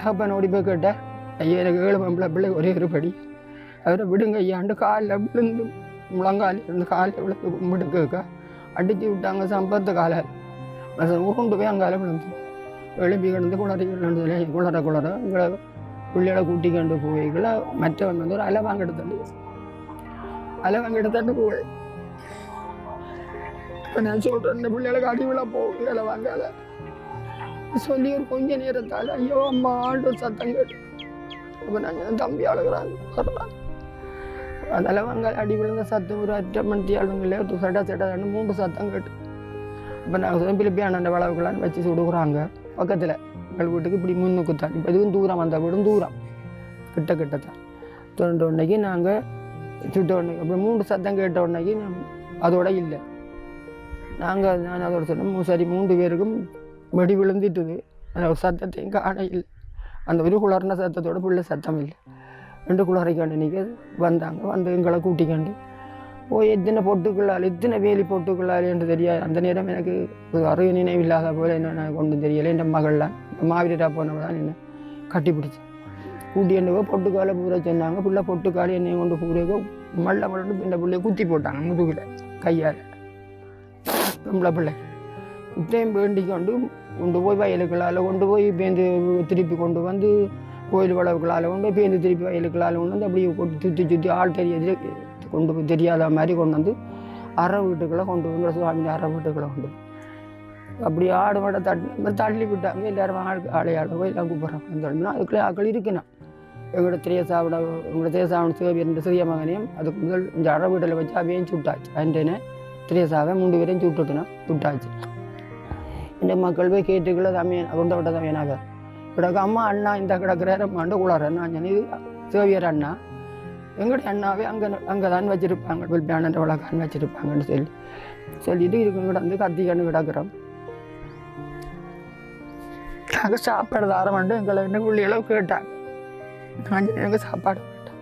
தகப்பன் ஓடி போய் கேட்டால் ஐயா எனக்கு 7 பொம்பளை பிள்ளை ஒரே ஒரு படி அவரை விடுங்க ஐயாண்டு காலில் விழுந்து முழங்காலில் இருந்து காலில் விழுந்து கும்பிட்டு கேட்க அடித்து விட்டாங்க. சம்பத்து காலால் உருண்டு போய் அங்கால விழுந்து எழுப்பி கிடந்து குளற எங்களை பிள்ளைகளை கூட்டி கொண்டு போய்கள மற்றவன் வந்து ஒரு அலை வாங்கிட்டு போய் இப்போ நான் சொல்கிறேன், இந்த பிள்ளைகளுக்கு அடி விழா போகுது அலை வாங்காத சொல்லி ஒரு கொஞ்ச நேரத்தால் ஐயோ அம்மா ஆண்டு சத்தம் கேட்டு அப்போ நாங்கள் தம்பி அழுகிறாங்க. அதெல்லாம் வாங்க அடி விழுந்த சத்தம் ஒரு 8 மணி ஆளுங்களே ஒரு சட்டான்னு 3 சத்தம் கேட்டு இப்போ நாங்கள் பிலிப்பியான அந்த வளவுக்கெல்லாம் வச்சு சுடுக்குறாங்க. பக்கத்தில் எங்கள் வீட்டுக்கு இப்படி முன்னுக்கு தான். இப்போ இதுவும் தூரம், அந்த வீடும் தூரம் கிட்ட தான். தோன்ற உடனேக்கு நாங்கள் சுட்ட உடனே அப்புறம் 3 சத்தம் கேட்ட உடனேக்கு அதோட இல்லை. நான் அதோட சொன்னேன், சரி 3 பேருக்கும் வெடி விழுந்துட்டுது, அந்த ஒரு சத்தத்தையும் காண இல்லை. அந்த ஒரு குளர்ன சத்தத்தோட பிள்ளை சத்தம் இல்லை. 2 குளரைக்காண்டு இன்றைக்கி வந்தாங்க. வந்து எங்களை கூட்டிக்காண்டு போய் எத்தனை பொட்டுக்குள்ளால் எத்தனை வேலி பொட்டுக்குள்ளால் என்று தெரியாது. அந்த நேரம் எனக்கு அறிவு நினைவு இல்லாத போல் என்ன கொண்டு தெரியலை. என் மகள்லாம் மாவீரா போனவ தான் என்ன கட்டி பிடிச்சி கூட்டி என்ன போய் பொட்டுக்காலை பூரா சொன்னாங்க. பிள்ளை பொட்டுக்காலை என்னை கொண்டு பூரா மல்ல இந்த பிள்ளைய குத்தி போட்டாங்க முதுகில் கையால். பொம்பளை பிள்ளை இத்தையும் வேண்டி கொண்டு போய் வயலுக்களால் கொண்டு போய் பேந்து திருப்பி கொண்டு வந்து கோயில் வளவுக்களால் கொண்டு போய் பேந்து திருப்பி வயலுக்களால் கொண்டு வந்து அப்படியே சுற்றி ஆள் தெரியாது கொண்டு போய் தெரியாத மாதிரி கொண்டு வந்து அரை வீட்டுக்களை கொண்டு போய் சுவாமி அரை வீட்டுக்களை கொண்டு அப்படி ஆடு மாட்டை தள்ளி விட்டாங்க. எல்லோரும் ஆளையாட போய் எல்லாம் கூப்பிட்றாங்க. அதுக்குள்ளே ஆக்கள் இருக்கணும். எங்களோட திரேசாவன் சிவபியன் சிறிய மகனையும் அதுக்கு முதல் இந்த அரை வீட்டில் வச்சு அவையும் சுட்டாச்சு. அண்டேனே திரேசாவை 3 பேரையும் சுட்டாச்சு. இந்த மக்கள் போய் கேட்டுக்குள்ள தமையன் கொண்ட விட்ட தமையனாக கிடக்கு. அம்மா அண்ணா இந்த கிடக்குறாருமாண்டு குளார நான் இது சிவபியர் அண்ணா எங்களுடைய அண்ணாவே அங்கே தான் வச்சுருப்பாங்க. பில்பியான வழக்கான்னு வச்சுருப்பாங்கன்னு சொல்லிட்டு இதுக்கு கிடந்து கத்திக்கன்னு கிடக்குறோம். நாங்கள் சாப்பாடு தாரமாண்டு எங்களை என்ன பிள்ளைகளும் கேட்டாங்க. நான் எனக்கு சாப்பாடு போட்டேன்,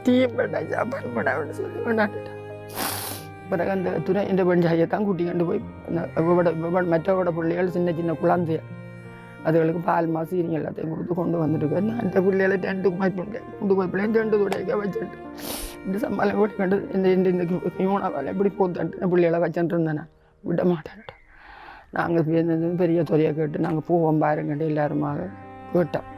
தீயப்பட்ட சாப்பாடு போடான்னு சொல்லி கொண்டாண்டுட்டேன். பிறகு அந்த துறை இந்த பஞ்சாயத்தான் கூட்டி கொண்டு போய் மற்றவோட பிள்ளைகள் சின்ன குழந்தைய அதுகளுக்கு பால் சீனி எல்லாத்தையும் கொடுத்து கொண்டு வந்துட்டு நான் இந்த பிள்ளைகளை 2 குமாய்ப்பிள்ளை 2 குமாய்ப்பிள்ளையும் 2 துடைக்க வச்சுட்டு இப்படி சம்பாலம் ஓடி கண்டு இந்த யூனாவால் எப்படி போத்துட்டு பிள்ளைகளை வச்சுட்டு இருந்தேன். நான் விட மாட்டேன்ட்டு நாங்கள் பெரிய துறையை கேட்டு நாங்கள் போவோம் பாருங்கட்டு எல்லாருமாக கேட்டோம்.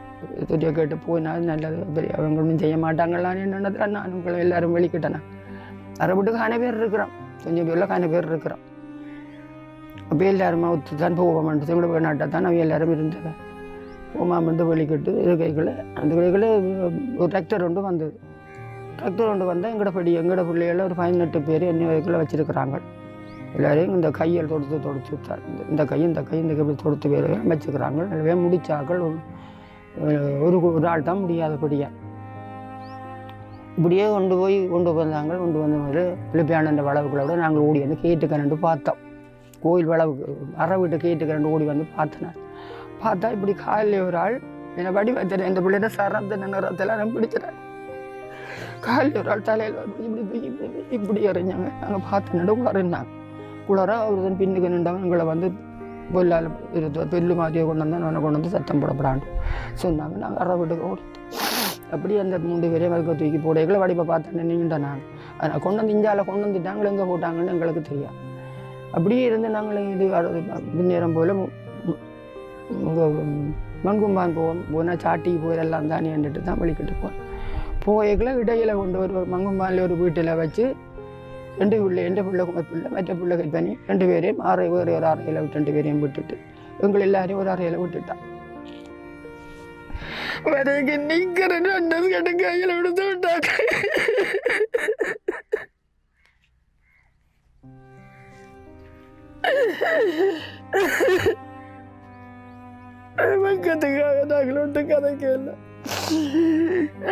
துரிய கேட்டு போயினா நல்லது பெரிய அவங்க ஒன்றும் செய்ய மாட்டாங்களான்னு என்னென்னதில் நான் உங்களை எல்லாரும் வெளிக்கிட்டேன். அரை வீட்டுக்கான பேர் இருக்கிறோம், கொஞ்சம் பேர்லக்கான பேர் இருக்கிறோம். அப்போ எல்லாருமா ஒத்து தான் போவோம்ட்டு செங்கட நாட்டை தான் அவங்க எல்லாரும் இருந்தது. போமாமட்டு வெளிக்கிட்டு கைகளை அந்த கைகளை ஒரு டிராக்டர் ஒன்று வந்தது. டிராக்டர் ஒன்று வந்தால் எங்கட பிள்ளைகள ஒரு 18 பேர் என்ன வகைகளை வச்சுருக்கிறாங்க. எல்லோரையும் இந்த கையில் தொடுத்து இந்த கை இப்படி தொடுத்து பேர் வச்சுக்கிறாங்க. நிறைய முடிச்சாக்கள் ஒரு ஆள் தான் முடியாதபடியா இப்படியே கொண்டு வந்தாங்க. கொண்டு வந்த மாதிரி பிலிப்பியான வளவுக்குள்ள விட நாங்கள் ஓடி வந்து கேட்டுக்கரண்டு பார்த்தோம். கோயில் வளவுக்கு அரை வீட்டு கேட்டுக்கரண்டு ஓடி வந்து பார்த்தா இப்படி காலில் ஒரு ஆள் என்னை வடி வைத்தேன். இந்த பிள்ளைட சரந்த நிறத்தெல்லாம் பிடிச்சிட்டாங்க. காலில் ஒரு ஆள் தலையில் இப்படி இறஞ்சாங்க. நாங்கள் பார்த்து நடுக்குள்ளாருந்தாங்க. குளரா அவர் தான் பின்னுக்கு நின்றவன் எங்களை வந்து பொல்லால் பெல்லு மாதிரியை கொண்டு வந்தால் நான் கொண்டு வந்து சத்தம் போடப்படாண்டு சொன்னாங்க. நாங்கள் அரை வீட்டுக்கு ஓடி அப்படி அந்த 3 பேரையும் வதுக்க தூக்கி போடைகளை வடிப்பை பார்த்தேன் நின்றுட்டா. நாங்கள் அதை கொண்டு வந்து இஞ்சால கொண்டு வந்துட்டாங்க. எங்கே போட்டாங்கன்னு எங்களுக்கு தெரியாது. அப்படியே இருந்து நாங்கள் இது பின்னேறம் போல் மண்கும்பான் போனால் சாட்டிக்கு போயிடலாம் தானே என்றுட்டு தான் வலிக்கிட்டு போய்களை இடையில கொண்டு ஒரு மங்கும்பானில் ஒரு வீட்டில் வச்சு 2 பிள்ளை எந்த பிள்ளை மற்ற பிள்ளை கட் பண்ணி 2 பேரையும் வேறு ஒரு அறையில் விட்டு 2 பேரையும் விட்டுட்டு எங்களை எல்லாரையும் ஒரு அறையில் விட்டுட்டான். வரைக்கும் நீக்கிற 2 கட்டு கையில் விடுத்து விட்டாங்க. பக்கத்துக்காக நாங்கள் விட்டு கதைக்கு இல்லை.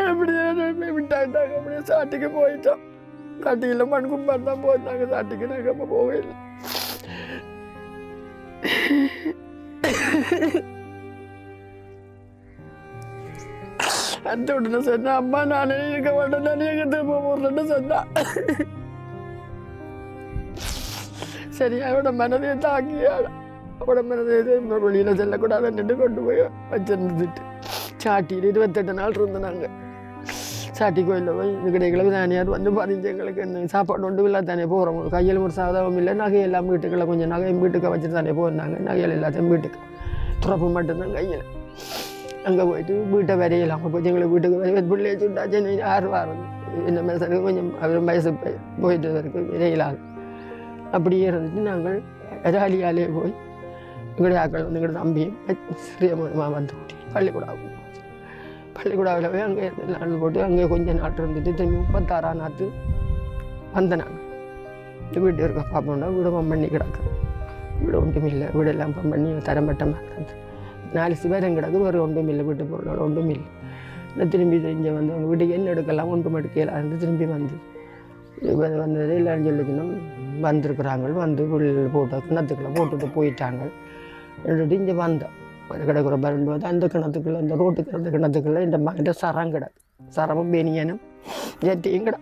அப்படியே விட்டாட்டாங்க. அப்படியே சாட்டிக்கு போயிட்டோம். சாட்டியில் மண்கும்பான் தான் போயிட்டாங்க. சாட்டிக்கு நாங்கள் அப்போ போகவே இல்லை. அந்த உடனே சொன்னா அம்மா நானே இருக்க மாட்டேன், நான் எங்க திரும்ப போடுறேன்னு சொன்னா. சரி அவட மனதை தாக்கியாட அவட மனதை வெளியில செல்லக்கூடாதுன்னு கொண்டு போய் வச்சிருந்துட்டு சாட்டியில் 28 நாள் இருந்தனாங்க. சாட்டி கோயிலில் போய் இது கிடைக்கல தானியார் வந்து 15 எங்களுக்கு என்ன சாப்பாடு ஒன்று இல்லை தானே போகிறோம். கையில் ஒரு சாதகம் இல்லை. நகையெல்லாம் வீட்டுக்குள்ள கொஞ்சம் நகையும் வீட்டுக்கு வச்சுட்டு தானே போயிருந்தாங்க. நகையில் எல்லாத்தையும் வீட்டுக்கு துறப்பு மட்டும்தான் கையில். அங்கே போயிட்டு வீட்டை வரையலாம். அப்போ எங்களுக்கு வீட்டுக்கு வரைய பிள்ளைய சுட்டாச்சு 6 வாரம் இந்த மாதிரி கொஞ்சம் அவர் வயசு போயிட்டு வரைக்கும் விரையிலாது. அப்படியே இருந்துட்டு நாங்கள் ராலியாலே போய் எங்களுடைய ஆக்கள் வந்து எங்களோட தம்பியும் சிறியமாக வந்து பள்ளிக்கூடாவில் போய் அங்கே நாள் போட்டு அங்கே கொஞ்சம் நாள் இருந்துட்டு திரும்பி 36ஆம் நாற்று வந்த நாங்கள் வீட்டு இருக்க பார்ப்போம்னா வீடு பண்ணி கிடக்கு. வீடு ஒன்றும் இல்லை. வீடெல்லாம் பண்ணி தரமட்டமாக கிடக்கு. 4 சிவரம் கிடக்கு. வேறு ஒன்றும் இல்லை. வீட்டு பொருள் ஒன்றும் இல்லை. நான் திரும்பி இங்கே வந்து அவங்க வீட்டுக்கு என்ன எடுக்கலாம் ஒன்றும் எடுக்கலாம் இருந்து திரும்பி வந்தது இல்லைன்னு சொல்லிச்சுன்னா வந்திருக்கிறாங்க. வந்து புள்ளில் போட்டு கிணத்துக்குள்ள போட்டுட்டு போயிட்டாங்க. இங்கே வந்தோம். கிடக்குற பரண்டு வந்து அந்த கிணத்துக்குள்ள அந்த ரோட்டுக்கு அந்த கிணத்துக்குள்ள இந்த மகிட்ட சரம் கிடக்கு. சரமும் பெனியனும் ஜட்டியும் கிட.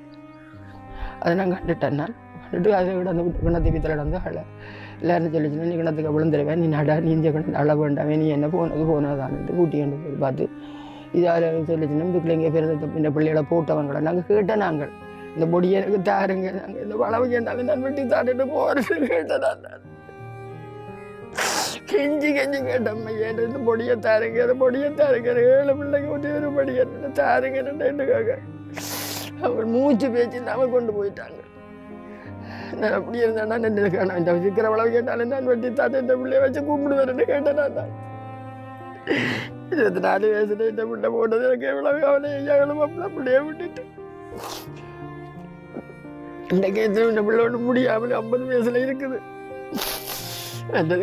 அதை நான் கண்டுட்டேன். நான் கண்டுட்டு அதை விட அந்த கிணத்து வீட்டில் வந்து எல்லாரும் சொல்லிச்சுன்னா நீ கிணத்துக்கு விழுந்துருவேன், நீ நட நீ இந்த கிணத்து அழ வேண்டாமே, நீ என்ன போனதான்னு கூட்டி கொண்டு போய் பார்த்து இதால் சொல்லிச்சுன்னா இதுக்குள்ள எங்கே பிறந்த இந்த பிள்ளைகளை போட்டவங்களை நாங்கள் கேட்டேன். நாங்கள் இந்த பொடி எனக்கு தாருங்க, நாங்கள் இந்த வளவு கேட்டாலும் நான் வெட்டி தாட்டுட்டு போகிறேன்னு கேட்டேன். நான் கெஞ்சி கேட்டேன். ஐயா இந்த பொடியை தாருங்க, அந்த பொடியை தாருங்க, 7 பிள்ளைங்க ஒரு பொடியை தாருங்கன்னுக்காக அவங்க மூச்சு பேச்சு இல்லாமல் கொண்டு போயிட்டாங்க. நான் அப்படி இருந்தேன்னா நின்றுக்கான இந்த சீக்கிரம் வளவு கேட்டாலும் நான் வெட்டி தாட்டு இந்த பிள்ளைய வச்சு கூப்பிடுவேன்னு கேட்டேன். நான் 24 வயசுல இந்த பிள்ளை போட்டது எனக்கு எவ்வளவு கவலை. எவ்வளவு பிள்ளைய விட்டுட்டு இன்றைக்கு இந்த பிள்ளை ஒன்று முடியாமல் 50 வயசுல இருக்குது. அந்த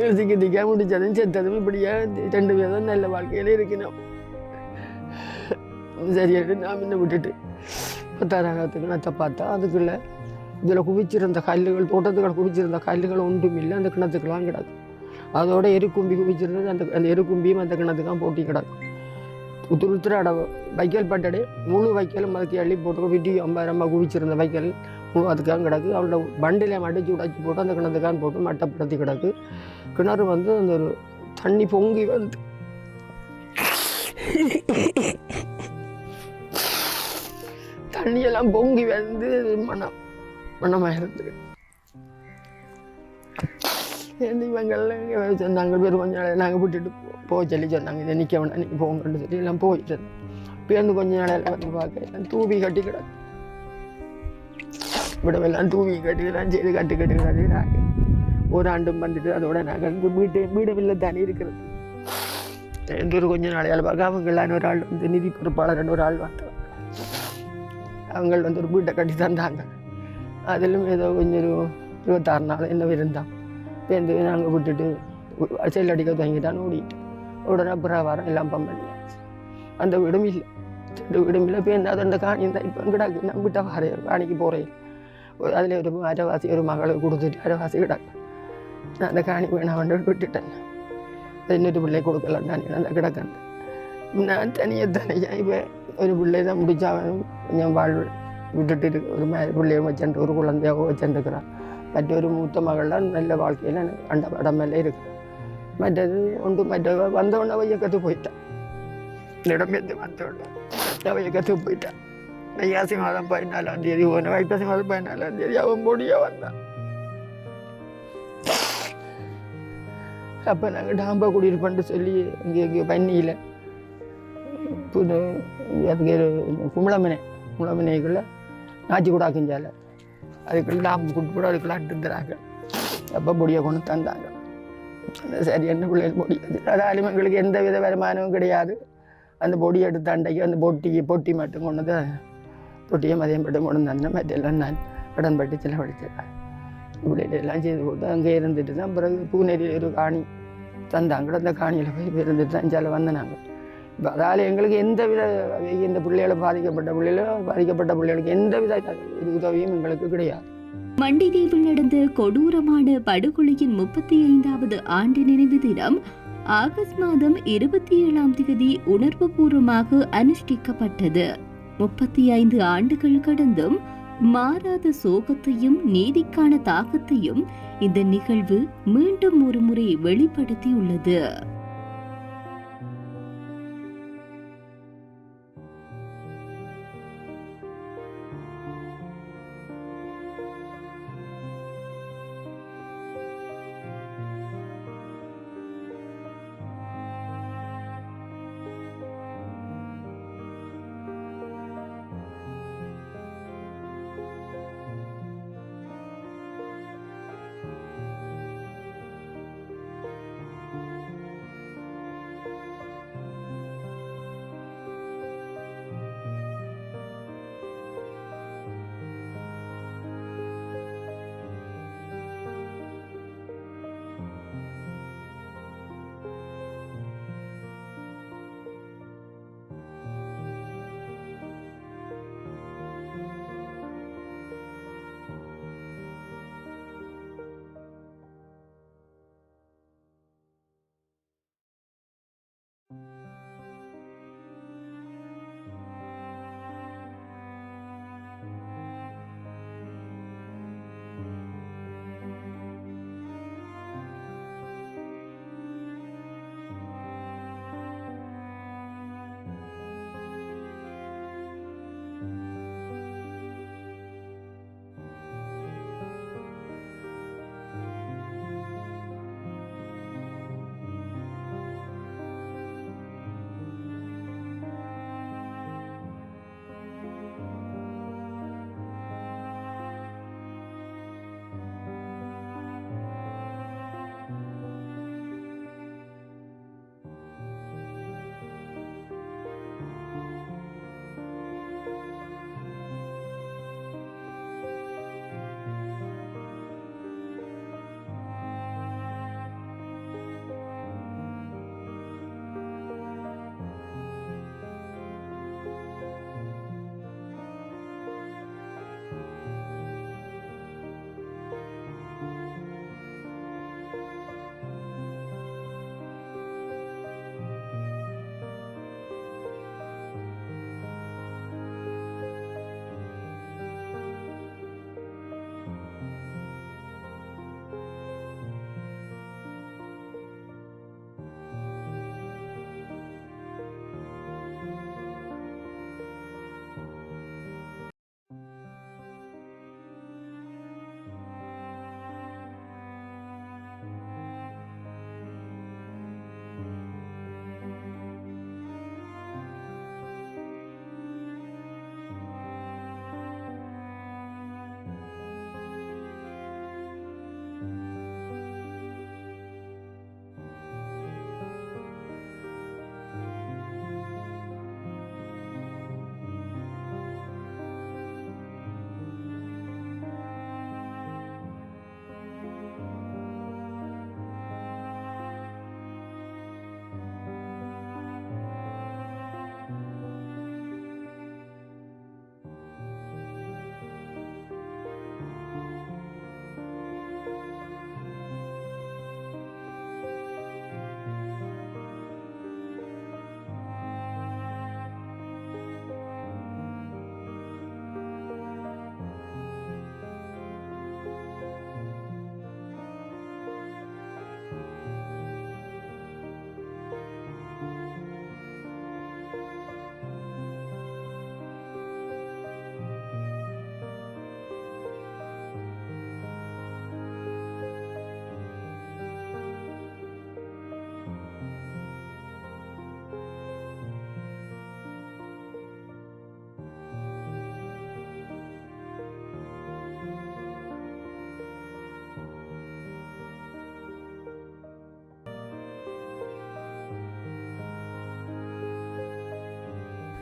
திக்கா முடிச்சதும் செத்ததும் இப்படியா 2 பேர் தான் நல்ல வாழ்க்கையில இருக்கணும். சரியாட்டு நான் முன்ன விட்டுட்டு 16ஆம் கிணத்தை பார்த்தா அதுக்குள்ள இதில் குவிச்சிருந்த கல்லுகள், தோட்டத்துக்கள் குவிச்சிருந்த கல்லுகள் ஒன்றும் இல்லை. அந்த கிணத்துக்கெல்லாம் கிடக்கு. அதோட எருக்கும்பி குவிச்சிருந்தது. அந்த எருக்கும்பியும் அந்த கிணத்துக்கான் போட்டி கிடக்கும். உத்திர வைக்கல் பட்டடே முழு வைக்கலும் அதுக்கு அள்ளி போட்டு விட்டி 50 குவிச்சிருந்த வைக்கல் முழு அதுக்காக கிடக்கு. அவளோட வண்டியில் மடிச்சு உடைச்சி போட்டு அந்த கிணத்துக்கான் போட்டு மட்டப்படுத்தி கிடக்கு. கிணறு வந்து அந்த ஒரு தண்ணி பொங்கி வந்து தண்ணியெல்லாம் பொங்கி வந்து மனமாக இருந்தது. இவங்கள்லாம் நாங்கள் பேர் கொஞ்சம் நாங்கள் விட்டுட்டு போவோம். போய் சொல்லி சொன்னாங்க இதை நிற்க வேணாம் நீங்கள் போங்கன்னு சொல்லி எல்லாம் போயிட்டு பேருந்து கொஞ்ச நாளையில் வந்து பார்க்க எல்லாம் தூவி கட்டி கிடக்கு விடவெல்லாம் தூவி கட்டிக்கலாம் செய்து கட்டுக்கிறாங்க ஒரு ஆண்டும் வந்துட்டு அதோட நாங்கள் வீடு இல்லை தானே இருக்கிறது எந்த ஒரு கொஞ்ச நாளையால் பார்க்க அவங்களான ஒரு ஆள் வந்து நிதி பொறுப்பாளர் ஒரு ஆள் வந்தாங்க அவங்க வந்து ஒரு வீட்டை கட்டி தந்தாங்க அதிலும் ஏதோ கொஞ்சம் ஒரு 26 நாள் என்ன இருந்தான் பேருந்து நாங்கள் விட்டுட்டு செல் அடிக்க தங்கிட்டான்னு ஓடிட்டு உடனே அப்புறம் வாரம் எல்லாம் பண்ணியாச்சு அந்த வீடும் இல்லை வீடும் இல்லை பேருந்து அது அந்த காணி தான் இப்போ கிடாக்கு நான் விட்ட வார காணிக்கு போகிறேன் அதில் ஒரு அரைவாசி ஒரு மகளை கொடுத்துட்டு அரைவாசி கிடாக்கு நான் அந்த காணி வேணாம் விட்டுட்டேன் இன்னொரு பிள்ளை கொடுக்கலாம் தானே அந்த கிடக்கேன் நான் தனியாக இப்போ ஒரு பிள்ளை தான் முடிச்சா கொஞ்சம் வாழ்வு விட்டுட்டு இருக்கு ஒரு பிள்ளைய வச்சுட்டு ஒரு குழந்தையாக வச்சுருக்கிறான் மற்றொரு மூத்த மகள்லாம் நல்ல வாழ்க்கையில் அந்த படம் மேலே இருக்கு மற்றது வந்தவொடனே அவ இயக்கத்து போயிட்டான் இடம்பெயர்ந்து வந்தவொடனே அவ இயக்கத்து போயிட்டான் ஐயாசி மாதம் 14ஆம் தேதி போன ஐப்பசி மாதம் 14ஆம் தேதி அவன் பொடியாக வந்தான் அப்போ நாங்கள் டாம்பா குடியிருப்பேன்ட்டு சொல்லி இங்கே பன்னியில் அதுக்கு கும்பளமனைக்குள்ளே நாச்சி கூட ஆக்கிஞ்சால அதுக்குள்ள டாம்பு கூட்டு கூட அதுக்குள்ள அட்டுறாங்க அப்போ பொடியை கொண்டு தந்தாங்க சரி என்ன பிள்ளைகள் பொடி அதாலும் எங்களுக்கு எந்த வித வருமானமும் கிடையாது அந்த பொடியை எடுத்து அண்டைக்கு அந்த பொட்டி மட்டும் கொண்டு வந்து தொட்டியை மதியம் மட்டும் கொண்டு வந்தேன் மற்றெல்லாம் நான் உடன்பட்டு செலவழிச்சிருக்கேன் இப்படியெல்லாம் செய்து போட்டு அங்கே இருந்துட்டு தான் பிறகு பூனேரியில் ஒரு காணி தந்தாங்க அந்த காணியில் போய் இருந்துட்டு தான் சில வந்தனாங்க இப்போ அதால் எங்களுக்கு எந்த வித இந்த பிள்ளைகளை பாதிக்கப்பட்ட பிள்ளைகளுக்கு எந்த வித உதவியும் எங்களுக்கு கிடையாது.
மண்டிதீவில் நடந்த கொடூரமான படுகொலையின் 35வது ஆண்டு நினைவு தினம் ஆகஸ்ட் மாதம் 27ஆம் தேதி உணர்வுபூர்வமாக அனுஷ்டிக்கப்பட்டது. 35 ஆண்டுகள் கடந்தும் மாறாத சோகத்தையும் நீதிக்கான தாக்கத்தையும் இந்த நிகழ்வு மீண்டும் ஒரு முறை வெளிப்படுத்தியுள்ளது.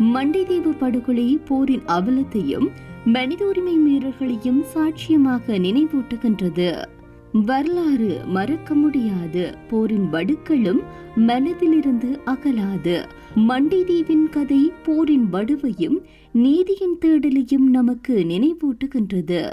மண்டைதீவு படுகொலை போரின் அவலத்தையும் மனித உரிமை மீறல்களையும் சாட்சியமாக நினைவூட்டுகின்றது. வரலாறு மறக்க முடியாது, போரின் வடுக்களும் மனதிலிருந்து அகலாது. மண்டைதீவின் கதை போரின் வடுவையும் நீதியின் தேடலையும் நமக்கு நினைவூட்டுகின்றது.